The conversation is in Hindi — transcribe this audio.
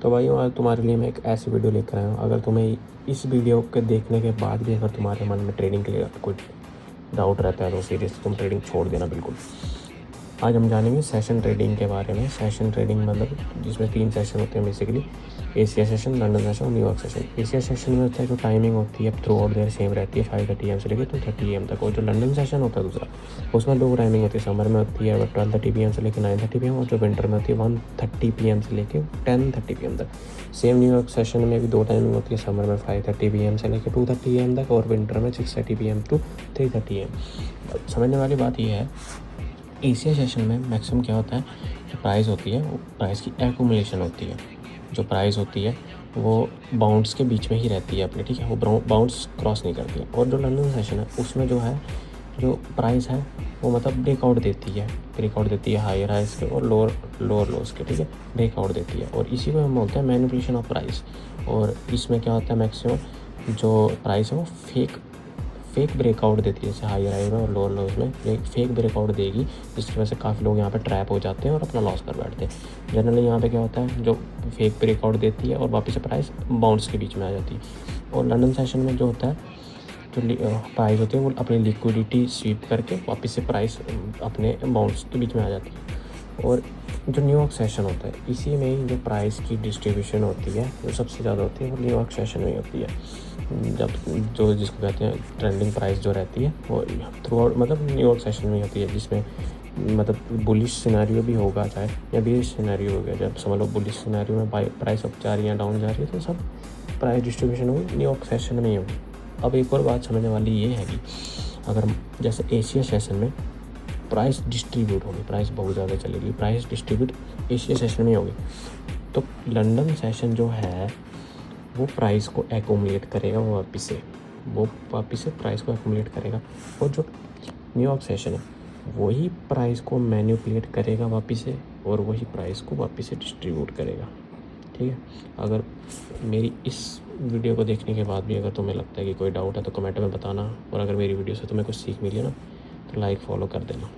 तो भाई आज तुम्हारे लिए मैं एक ऐसी वीडियो लेकर आया हूँ, अगर तुम्हें इस वीडियो के देखने के बाद भी अगर तुम्हारे मन में ट्रेडिंग के लिए कोई डाउट रहता है तो सीरियस तुम ट्रेडिंग छोड़ देना बिल्कुल। आज हम जानेंगे सेशन ट्रेडिंग के बारे में। सेशन ट्रेडिंग मतलब जिसमें 3 सेशन होते हैं basically, Asia session, London session और न्यूयॉर्क सेशन। एशिया सेशन में होता है जो टाइमिंग होती है थ्रू आउट देयर सेम रहती है 5:30 AM से लेकर 2:30 AM तक। और जो लंदन सेशन होता है दूसरा, उसमें 2 टाइमिंग होती है। समर में होती है 12:30 PM से लेकर 9:30 PM, और जो विंटर में होती है 1:30 PM से लेकर 10:30 PM तक। सेम न्यूयॉर्क सेशन में भी 2 टाइमिंग होती है, समर में 5:30 PM से लेकर 2:30 AM तक, और विंटर में 6:30 PM to 3:30 AM। समझने वाली बात यह है, एशिया सेशन में मैक्सिमम क्या होता है, जो प्राइस होती है वो प्राइस की एक्यूमुलेशन होती है। जो प्राइस होती है वो बाउंड्स के बीच में ही रहती है अपने, ठीक है, वो बाउंड्स क्रॉस नहीं करती है। और जो लंदन सेशन है उसमें जो है, जो प्राइस है वो मतलब ब्रेकआउट देती है हायर हाइस के और लोअर लोस के, ठीक है, ब्रेकआउट देती है। और इसी को हम बोलते हैं मैनिपुलेशन ऑफ प्राइस। और इसमें क्या होता है, मैक्सिमम जो प्राइस है वो फेक ब्रेकआउट देती है, जैसे हायर हाई में और लोअर लोज में फेक ब्रेकआउट देगी, जिसकी वजह से काफ़ी लोग यहाँ पे ट्रैप हो जाते हैं और अपना लॉस कर बैठते हैं। जनरली यहाँ पे क्या होता है, जो फेक ब्रेकआउट देती है और वापस से प्राइस बाउंड्स के बीच में आ जाती है। और लंदन सेशन में जो होता है, जो प्राइस होती है वो अपनी लिक्विडिटी स्वीप करके वापस से प्राइस अपने बाउंड्स के बीच में आ जाती है। और जो न्यूयॉर्क सेशन होता है, इसी में ही जो प्राइस की डिस्ट्रीब्यूशन होती है जो सबसे ज़्यादा होती है वो न्यूयॉर्क सेशन में होती है। जब जो जिसको कहते हैं ट्रेंडिंग प्राइस जो रहती है वो थ्रू आउट मतलब न्यूयॉर्क सेशन में होती है, जिसमें मतलब बुलिश सिनेरियो भी होगा चाहे या बेरिश सिनेरियो हो गया। जब समझ लो बुलिश सिनेरियो में प्राइस अप जा रही है डाउन जा रही है, तो सब प्राइस डिस्ट्रीब्यूशन होगी न्यूयॉर्क सेशन में ही होगी। अब एक और बात समझने वाली ये है कि अगर जैसे एशिया सेशन में प्राइस डिस्ट्रीब्यूट होगी, प्राइस बहुत ज़्यादा चलेगी, प्राइस डिस्ट्रीब्यूट एशिया सेशन में होगी, तो लंदन सेशन जो है वो प्राइस को एक्यूमुलेट करेगा, वो वापस से प्राइस को एक्यूमुलेट करेगा। और जो न्यूयॉर्क सेशन है वही प्राइस को मैनिपुलेट करेगा वापस से, और वही प्राइस को वापस से डिस्ट्रीब्यूट करेगा, ठीक है। अगर मेरी इस वीडियो को देखने के बाद भी अगर तुम्हें लगता है कि कोई डाउट है तो कमेंट में बताना। और अगर मेरी वीडियो से तुम्हें कुछ सीख मिली है ना, तो लाइक फॉलो कर देना।